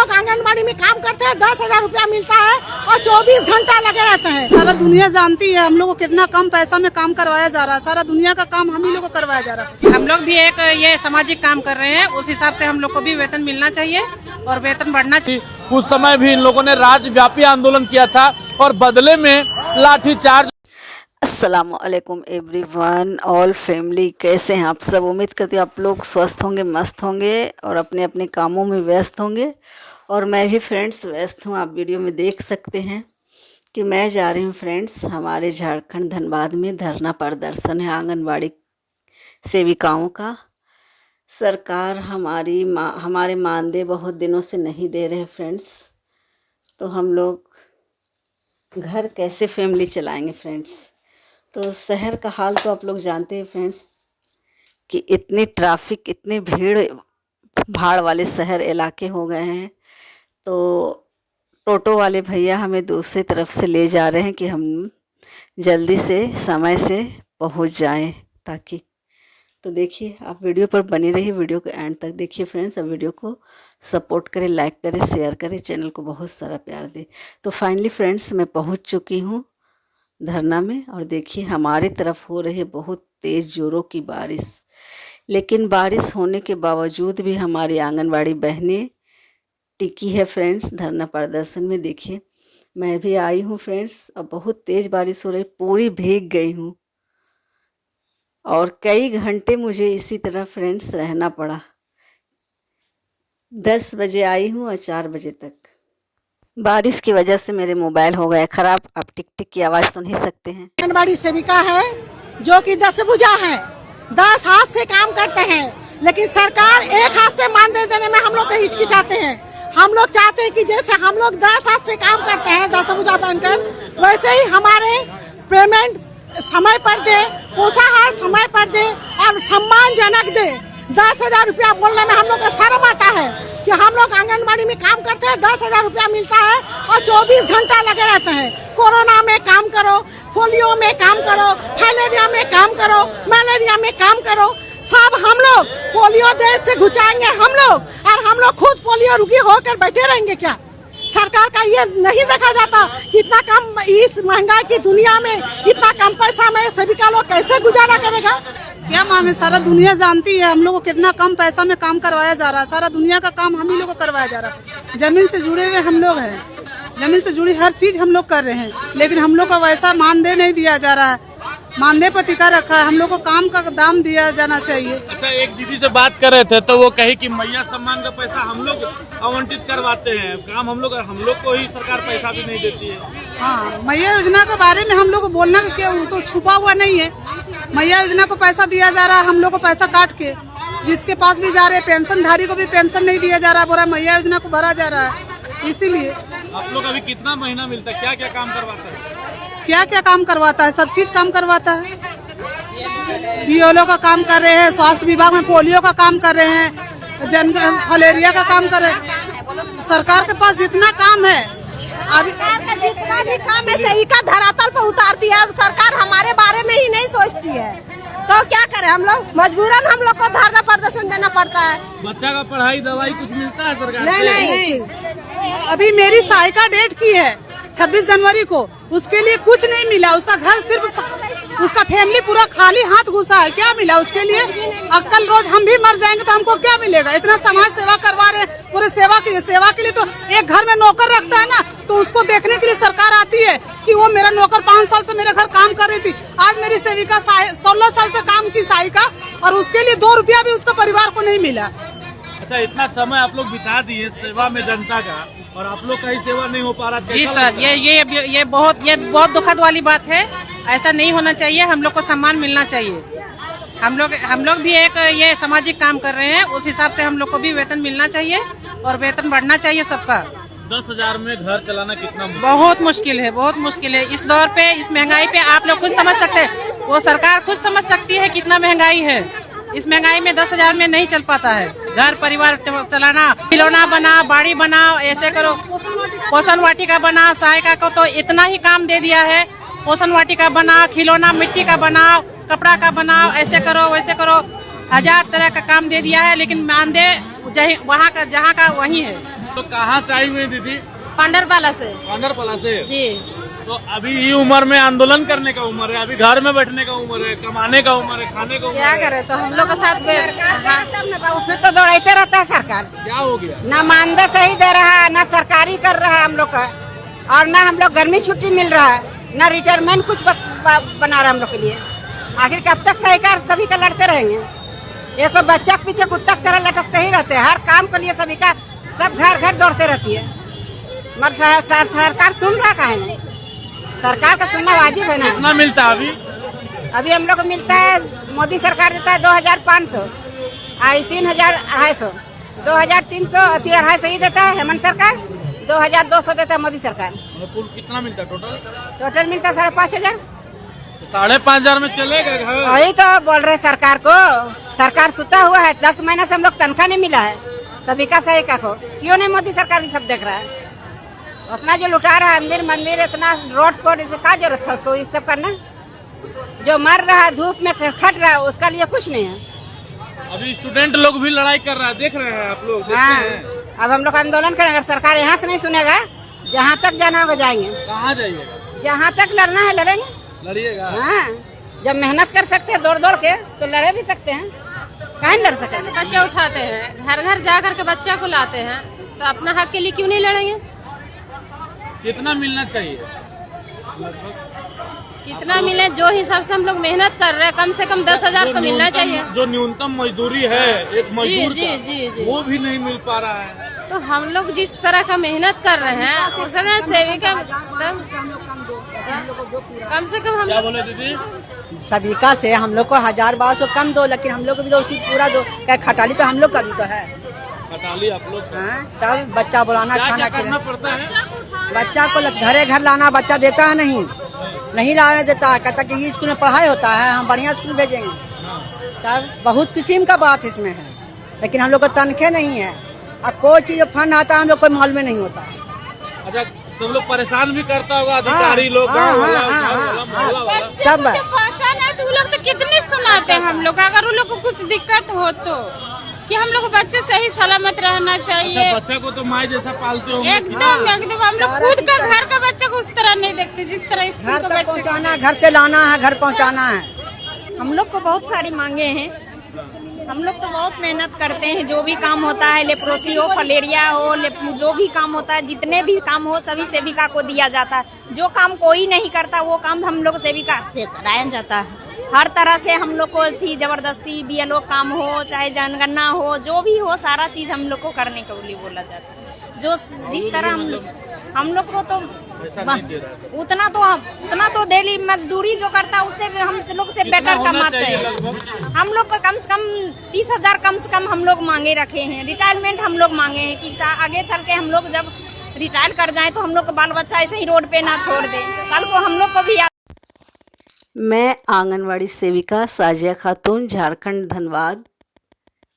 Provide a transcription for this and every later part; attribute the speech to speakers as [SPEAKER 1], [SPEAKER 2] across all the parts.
[SPEAKER 1] लोग आंगनबाड़ी में काम करते हैं, 10,000 रुपया मिलता है और 24 घंटा लगे रहते हैं।
[SPEAKER 2] सारा दुनिया जानती है हम लोग को कितना कम पैसा में काम करवाया जा रहा है। सारा दुनिया का काम हम ही लोग को करवाया जा रहा है।
[SPEAKER 3] हम लोग भी एक ये सामाजिक काम कर रहे हैं, उस हिसाब से हम लोग को भी वेतन मिलना चाहिए और वेतन बढ़ना चाहिए।
[SPEAKER 4] उस समय भी इन लोगों ने राज्यव्यापी आंदोलन किया था और बदले में लाठीचार्ज।
[SPEAKER 5] अस्सलामुअलैकुम एवरीवन, ऑल फैमिली, कैसे हैं आप सब। उम्मीद करती हूँ आप लोग स्वस्थ होंगे, मस्त होंगे और अपने अपने कामों में व्यस्त होंगे। और मैं भी फ्रेंड्स व्यस्त हूँ। आप वीडियो में देख सकते हैं कि मैं जा रही हूँ फ्रेंड्स, हमारे झारखंड धनबाद में धरना प्रदर्शन है आंगनबाड़ी सेविकाओं का। सरकार हमारे मानदेय बहुत दिनों से नहीं दे रहे फ्रेंड्स, तो हम लोग घर कैसे फैमिली चलाएंगे फ्रेंड्स। तो शहर का हाल तो आप लोग जानते हैं फ्रेंड्स कि इतनी ट्रैफिक, इतनी भीड़ भाड़ वाले शहर इलाके हो गए हैं। तो टोटो वाले भैया हमें दूसरी तरफ से ले जा रहे हैं कि हम जल्दी से समय से पहुंच जाएं ताकि। तो देखिए आप वीडियो पर बनी रहिए, वीडियो को एंड तक देखिए फ्रेंड्स। अब वीडियो को सपोर्ट करें, लाइक करें, शेयर करें, चैनल को बहुत सारा प्यार दें। तो फाइनली फ्रेंड्स मैं पहुंच चुकी हूं धरना में और देखिए हमारी तरफ हो रही है बहुत तेज़ जोरों की बारिश। लेकिन बारिश होने के बावजूद भी हमारी आंगनबाड़ी बहनें टिकी है फ्रेंड्स धरना प्रदर्शन में। देखिए मैं भी आई हूँ फ्रेंड्स, अब बहुत तेज़ बारिश हो रही, पूरी भीग गई हूँ और कई घंटे मुझे इसी तरह फ्रेंड्स रहना पड़ा। 10 बजे आई हूँ और 4 बजे तक। बारिश की वजह से मेरे मोबाइल हो गया ख़राब, आप टिक टिक की आवाज़ सुन ही सकते हैं।
[SPEAKER 1] आंगनबाड़ी सेविका है जो कि 10 भुजा है, 10 हाथ से काम करते हैं, लेकिन सरकार एक हाथ से मानदेय देने में हम लोग को हिचकिचाते हैं। हम लोग चाहते हैं कि जैसे हम लोग 10 हाथ से काम करते हैं 10 भुजा बनकर, वैसे ही हमारे पेमेंट समय पर दे, पोषाहार समय पर दे और सम्मानजनक दे। 10,000 रुपया बोलने में हम लोग को शर्म आता है कि हम लोग आंगनबाड़ी में काम करते हैं, 10,000 रुपया मिलता है और 24 घंटा लगे रहते हैं। कोरोना में काम करो, पोलियो में काम करो, फाइलेरिया में काम करो, मलेरिया में काम करो, सब हम लोग पोलियो देश से घुचाएंगे हम लोग, और हम लोग खुद पोलियो रुकी होकर बैठे रहेंगे क्या। सरकार का ये नहीं देखा जाता कि इतना कम, इस महंगाई की दुनिया में इतना कम पैसा में सभी का लोग कैसे गुजारा करेगा।
[SPEAKER 2] क्या मांगे, सारा दुनिया जानती है हम लोग को कितना कम पैसा में काम करवाया जा रहा है। सारा दुनिया का काम हम ही लोग को करवाया जा रहा है। जमीन से जुड़े हुए हम लोग हैं, जमीन से जुड़ी हर चीज हम लोग कर रहे हैं, लेकिन हम लोग को वैसा मानदेय नहीं दिया जा रहा है। मानदेय पर टिका रखा है, हम लोग को काम का दाम दिया जाना चाहिए।
[SPEAKER 4] अच्छा, एक दीदी से बात कर रहे थे तो वो कही कि मैया सम्मान का पैसा हम लोग आवंटित करवाते हैं, काम हम लोग को ही सरकार पैसा भी नहीं देती है।
[SPEAKER 2] हाँ, मैया योजना के बारे में हम लोग को बोलना क्या, तो छुपा हुआ नहीं है। मैया योजना को पैसा दिया जा रहा है, हम लोग को पैसा काट के जिसके पास भी जा रहे हैं, पेंशन धारी को भी पेंशन नहीं दिया जा रहा, बोला मैया योजना को भरा जा रहा है। इसीलिए
[SPEAKER 4] आप लोग अभी कितना महीना मिलता है, क्या क्या काम करवाता है?
[SPEAKER 2] क्या क्या काम करवाता है, सब चीज काम करवाता है। बीएलओ का काम कर रहे हैं, स्वास्थ्य विभाग में पोलियो का काम कर रहे हैं, फलेरिया का काम कर रहे हैं। सरकार के पास जितना काम है,
[SPEAKER 6] अभी सरकार का जितना भी काम है सही का धरातल पर उतारती है और सरकार हमारे बारे में ही नहीं सोचती है। तो क्या करें, हम लोग मजबूरन हम लोग को धरना प्रदर्शन देना पड़ता है।
[SPEAKER 4] बच्चा का पढ़ाई दवाई कुछ मिलता है सरकार
[SPEAKER 6] नहीं,
[SPEAKER 4] से?
[SPEAKER 2] नहीं। अभी मेरी सहायिका डेट की है 26 जनवरी को, उसके लिए कुछ नहीं मिला। उसका घर सिर्फ, उसका फैमिली पूरा खाली हाथ घुसा है। क्या मिला उसके लिए? अब कल रोज हम भी मर जाएंगे तो हमको क्या मिलेगा? इतना समाज सेवा करवा रहे हैं, पूरे सेवा के लिए तो एक घर में नौकर रखता है ना, तो उसको देखने के लिए सरकार आती है कि वो मेरा नौकर 5 साल से मेरे घर काम कर रही थी। आज मेरी सेविका 16 साल से काम की सहायिका, और उसके लिए 2 रुपया भी उसका परिवार को नहीं मिला।
[SPEAKER 4] अच्छा, इतना समय आप लोग बिता दिए सेवा में जनता का और आप लोग का ही सेवा नहीं हो पा रहा।
[SPEAKER 3] जी सर, ये बहुत दुखद वाली बात है। ऐसा नहीं होना चाहिए, हम लोग को सम्मान मिलना चाहिए। हम लोग भी एक ये सामाजिक काम कर रहे हैं, उस हिसाब से हम लोग को भी वेतन मिलना चाहिए और वेतन बढ़ना चाहिए सबका।
[SPEAKER 4] 10,000 में घर चलाना कितना
[SPEAKER 3] बहुत मुश्किल है, बहुत मुश्किल है। इस दौर पे, इस महंगाई पे आप लोग खुद समझ सकते हैं, वो सरकार खुद समझ सकती है कितना महंगाई है। इस महंगाई में 10,000 में नहीं चल पाता है घर परिवार चलाना। खिलौना बना, बाड़ी बनाओ, ऐसे करो, पोषण वाटिका बना, सहायिका को तो इतना ही काम दे दिया है। पोषण वाटिका बना, खिलौना मिट्टी का बनाओ, कपड़ा का बनाओ, ऐसे करो वैसे करो, 1000 तरह का काम दे दिया है, लेकिन मानदेय वहाँ का जहाँ का वही है।
[SPEAKER 4] तो कहाँ से आई हुई हैं दीदी?
[SPEAKER 7] पांडरपाला से।
[SPEAKER 4] पांडरपाला से।
[SPEAKER 7] जी।
[SPEAKER 4] तो अभी ये उम्र में आंदोलन करने का उम्र है, अभी घर में बैठने का उम्र है, कमाने का उम्र है, खाने का उम्र
[SPEAKER 7] क्या
[SPEAKER 4] है।
[SPEAKER 7] करे तो हम लोग के साथ
[SPEAKER 1] फिर तो दौड़ाते रहता है सरकार,
[SPEAKER 4] क्या हो गया?
[SPEAKER 1] ना मानदेय सही दे रहा है, ना सरकारी कर रहा है हम लोग का, और ना हम लोग गर्मी छुट्टी मिल रहा है, ना रिटायरमेंट कुछ बना रहा है हम लोग के लिए। आखिर कब तक सरकार सभी का लड़ते रहेंगे? ये तो बच्चा के पीछे कुत्ता की तरह लटकते ही रहते हैं, हर काम के लिए सभी का सब घर घर दौड़ते रहती है, मगर सरकार सुन रहा का है नहीं? सरकार का सुनना वाजिब है ना।
[SPEAKER 4] कितना मिलता है अभी?
[SPEAKER 1] अभी हम लोग को मिलता है, मोदी सरकार देता है 2500 और 3250, 2300 250 ही देता है हेमंत सरकार, 2200 देता है मोदी सरकार।
[SPEAKER 4] कुल कितना मिलता है टोटल?
[SPEAKER 1] टोटल मिलता है 5500।
[SPEAKER 4] 5500 में चलेगा घर?
[SPEAKER 1] वही तो बोल रहे सरकार को, सरकार सुता हुआ है, 10 महीने से हम लोग तनख्वाह नहीं मिला है सभी का सही का को, क्यों नहीं मोदी सरकार सब देख रहा है? उतना जो लुटा रहा है मंदिर इतना रोड पर, क्या जरूरत था उसको ये सब करना? जो मर रहा है धूप में खट रहा है उसका लिए कुछ नहीं है।
[SPEAKER 4] अभी स्टूडेंट लोग भी लड़ाई कर रहा है, देख रहे हैं आप लोग? देखते
[SPEAKER 1] हाँ,
[SPEAKER 4] हैं।
[SPEAKER 1] अब हम लोग आंदोलन करेंगे, अगर सरकार यहाँ से नहीं सुनेगा, जहाँ तक जाना होगा जाएंगे।
[SPEAKER 4] कहाँ जाइएगा?
[SPEAKER 1] जहाँ तक लड़ना है लड़ेंगे।
[SPEAKER 4] लड़िएगा?
[SPEAKER 1] हाँ, जब मेहनत कर सकते हैं दौड़ दौड़ के तो लड़े भी सकते हैं, कहीं लड़ सकते?
[SPEAKER 7] बच्चे उठाते हैं, घर घर जा करके बच्चा को लाते हैं, तो अपना हक के लिए क्यों नहीं लड़ेंगे?
[SPEAKER 4] कितना मिलना चाहिए?
[SPEAKER 7] कितना मिले जो हिसाब से हम लोग मेहनत कर रहे हैं, कम से कम 10,000 तो मिलना चाहिए।
[SPEAKER 4] जो न्यूनतम मजदूरी है एक मजदूर
[SPEAKER 7] जी,
[SPEAKER 4] का,
[SPEAKER 7] जी, जी।
[SPEAKER 4] वो भी नहीं मिल पा रहा है।
[SPEAKER 7] तो हम लोग जिस तरह का मेहनत कर रहे हैं उसमें सेविका कम से कम हम
[SPEAKER 4] क्या बोले दीदी?
[SPEAKER 8] सबिका से हम लोग को 1000-1200 कम दो, लेकिन हम लोग भी तो उसी पूरा दो। क्या खटाली तो हम लोग का भी तो है।
[SPEAKER 4] खटाली आप लोग का।
[SPEAKER 8] हाँ, तब बच्चा बुलाना,
[SPEAKER 4] क्या
[SPEAKER 8] खाना
[SPEAKER 4] करना
[SPEAKER 8] खिलाना,
[SPEAKER 4] पड़ता है?
[SPEAKER 8] बच्चा को घरे घर लाना, बच्चा देता है नहीं लाने देता है, कहता कि ये स्कूल में पढ़ाई होता है, हम बढ़िया स्कूल भेजेंगे। तब बहुत किस्म का बात इसमें है, लेकिन हम लोग को तनख्वाह नहीं है, और कोई चीज फंड आता है हम लोग को मालूम नहीं होता है।
[SPEAKER 4] अच्छा, सब लोग परेशान भी करता होगा अधिकारी लोग, गाँव वाला, मोहल्ला वाला।
[SPEAKER 8] सब
[SPEAKER 7] पहचान है तो वो लोग तो कितने सुनाते हैं हम लोग, अगर उन लोग को कुछ दिक्कत हो तो कि हम लोग बच्चे सही सलामत रहना चाहिए।
[SPEAKER 4] अच्छा, बच्चा को तो माँ जैसा पालते हो?
[SPEAKER 7] एकदम एकदम हम लोग खुद का घर का बच्चा को उस तरह नहीं देखते जिस तरह स्कूल
[SPEAKER 8] घर
[SPEAKER 7] का
[SPEAKER 8] तक
[SPEAKER 7] बच्चा
[SPEAKER 8] पहुँचाना, घर से लाना है, घर पहुँचाना है।
[SPEAKER 9] हम लोग को बहुत सारी मांगे हैं, हम लोग तो बहुत मेहनत करते हैं, जो भी काम होता है, लेप्रोसी हो, फलेरिया हो, जो भी काम होता है, जितने भी काम हो सभी सेविका को दिया जाता है। जो काम कोई नहीं करता वो काम हम लोग सेविका से कराया जाता है। हर तरह से हम लोग को थी जबरदस्ती, बीएलओ काम हो चाहे जनगणना हो, जो भी हो सारा चीज हम लोग को करने के लिए बोला जाता है। जो जिस तरह हम लोग को तो उतना तो डेली मजदूरी जो करता है उससे हम लोग से बेटर कमाते हैं। हम लोग को कम से कम 30,000 कम से कम हम लोग मांगे रखे हैं। रिटायरमेंट हम लोग मांगे हैं कि आगे चल के हम लोग जब रिटायर कर जाए तो हम लोग को बाल बच्चा ऐसे ही रोड पे ना छोड़ दे, कल को हम लोग को भी।
[SPEAKER 5] मैं आंगनवाड़ी सेविका साजिया खातून, झारखंड धनबाद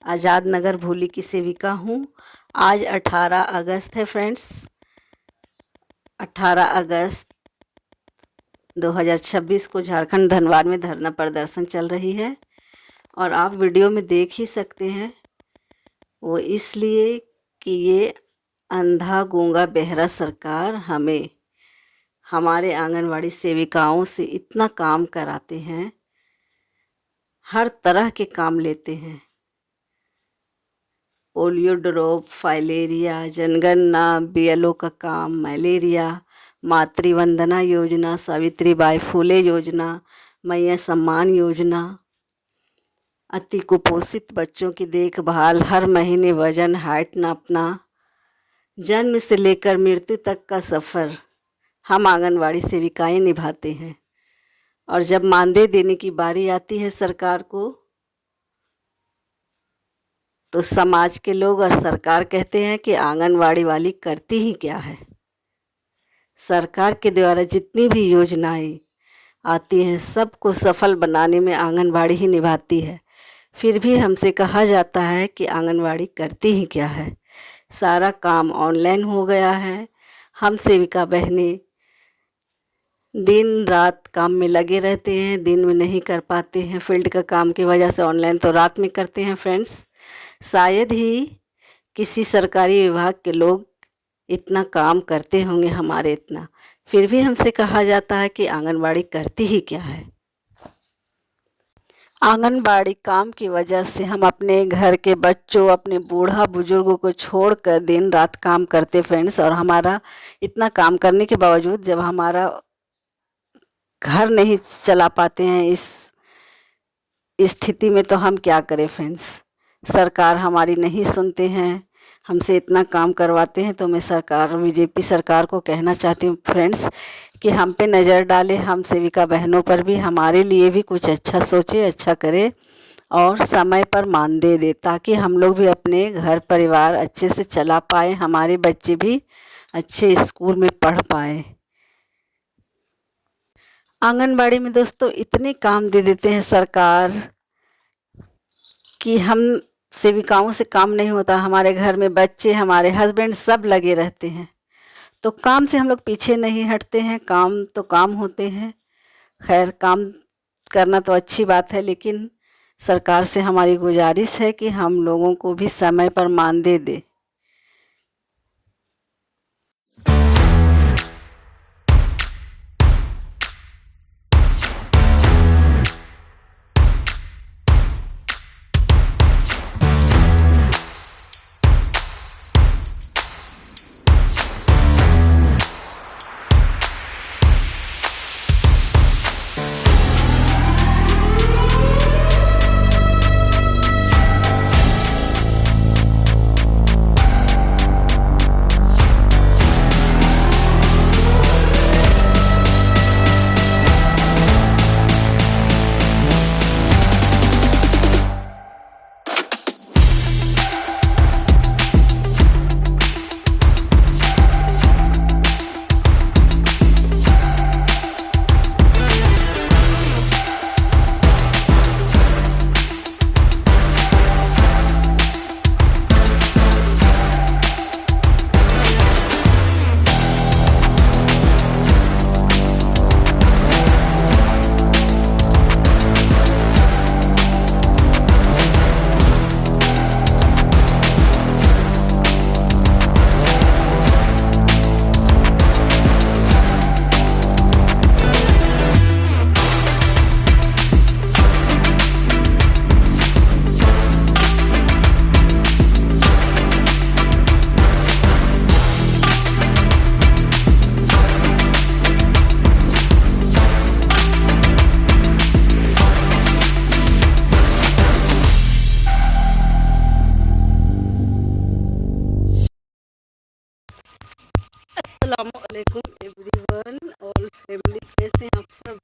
[SPEAKER 5] आज़ाद नगर भूली की सेविका हूँ। आज 18 अगस्त है फ्रेंड्स, 18 अगस्त 2026 को झारखंड धनबाद में धरना प्रदर्शन चल रही है और आप वीडियो में देख ही सकते हैं। वो इसलिए कि ये अंधा गूंगा बहरा सरकार हमें हमारे आंगनवाड़ी सेविकाओं से इतना काम कराते हैं, हर तरह के काम लेते हैं। पोलियो ड्रॉप, फाइलेरिया, जनगणना, बीएलओ का काम, मलेरिया, मातृवंदना योजना, सावित्रीबाई फुले योजना, मैया सम्मान योजना, अति कुपोषित बच्चों की देखभाल, हर महीने वजन हाइट नापना, जन्म से लेकर मृत्यु तक का सफ़र हम आंगनवाड़ी सेविकाएं निभाते हैं। और जब मानदेय देने की बारी आती है सरकार को, तो समाज के लोग और सरकार कहते हैं कि आंगनवाड़ी वाली करती ही क्या है। सरकार के द्वारा जितनी भी योजनाएं आती हैं सबको सफल बनाने में आंगनवाड़ी ही निभाती है। फिर भी हमसे कहा जाता है कि आंगनवाड़ी करती ही क्या है, सारा काम ऑनलाइन हो गया है। हम सेविका बहनें दिन रात काम में लगे रहते हैं, दिन में नहीं कर पाते हैं, फील्ड का काम की वजह से ऑनलाइन तो रात में करते हैं फ्रेंड्स। शायद ही किसी सरकारी विभाग के लोग इतना काम करते होंगे हमारे इतना, फिर भी हमसे कहा जाता है कि आंगनबाड़ी करती ही क्या है। आंगनबाड़ी काम की वजह से हम अपने घर के बच्चों, अपने बूढ़ा बुजुर्गों को छोड़कर दिन रात काम करते फ्रेंड्स। और हमारा इतना काम करने के बावजूद जब हमारा घर नहीं चला पाते हैं इस स्थिति में, तो हम क्या करें फ्रेंड्स। सरकार हमारी नहीं सुनते हैं, हमसे इतना काम करवाते हैं। तो मैं सरकार, बीजेपी सरकार को कहना चाहती हूँ फ्रेंड्स कि हम पे नज़र डाले, हम सेविका बहनों पर भी, हमारे लिए भी कुछ अच्छा सोचे, अच्छा करे और समय पर मानदेय दे, ताकि हम लोग भी अपने घर परिवार अच्छे से चला पाए, हमारे बच्चे भी अच्छे स्कूल में पढ़ पाए। आंगनबाड़ी में दोस्तों इतने काम दे देते हैं सरकार कि हम सेविकाओं से काम नहीं होता। हमारे घर में बच्चे, हमारे हस्बैंड सब लगे रहते हैं, तो काम से हम लोग पीछे नहीं हटते हैं। काम तो काम होते हैं, खैर काम करना तो अच्छी बात है, लेकिन सरकार से हमारी गुजारिश है कि हम लोगों को भी समय पर मानदेय दे। अस्सलामुअलैकुम एवरीवन, ऑल फैमिली, कैसे हैं आप सब।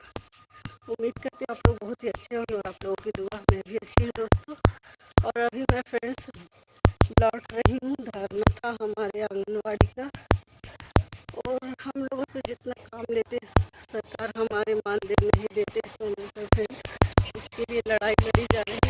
[SPEAKER 5] उम्मीद करती हूँ आप लोग बहुत ही अच्छे होंगे और आप लोगों की दुआ मैं भी अच्छी हूँ दोस्तों। और अभी मैं फ्रेंड्स लौट रही हूँ, धरना था हमारे आंगनवाड़ी का, और हम लोगों से जितना काम लेते सरकार हमारे मानदेय नहीं देते, समय पर फ्रेंड्स इसके लिए लड़ाई लड़ी जा रही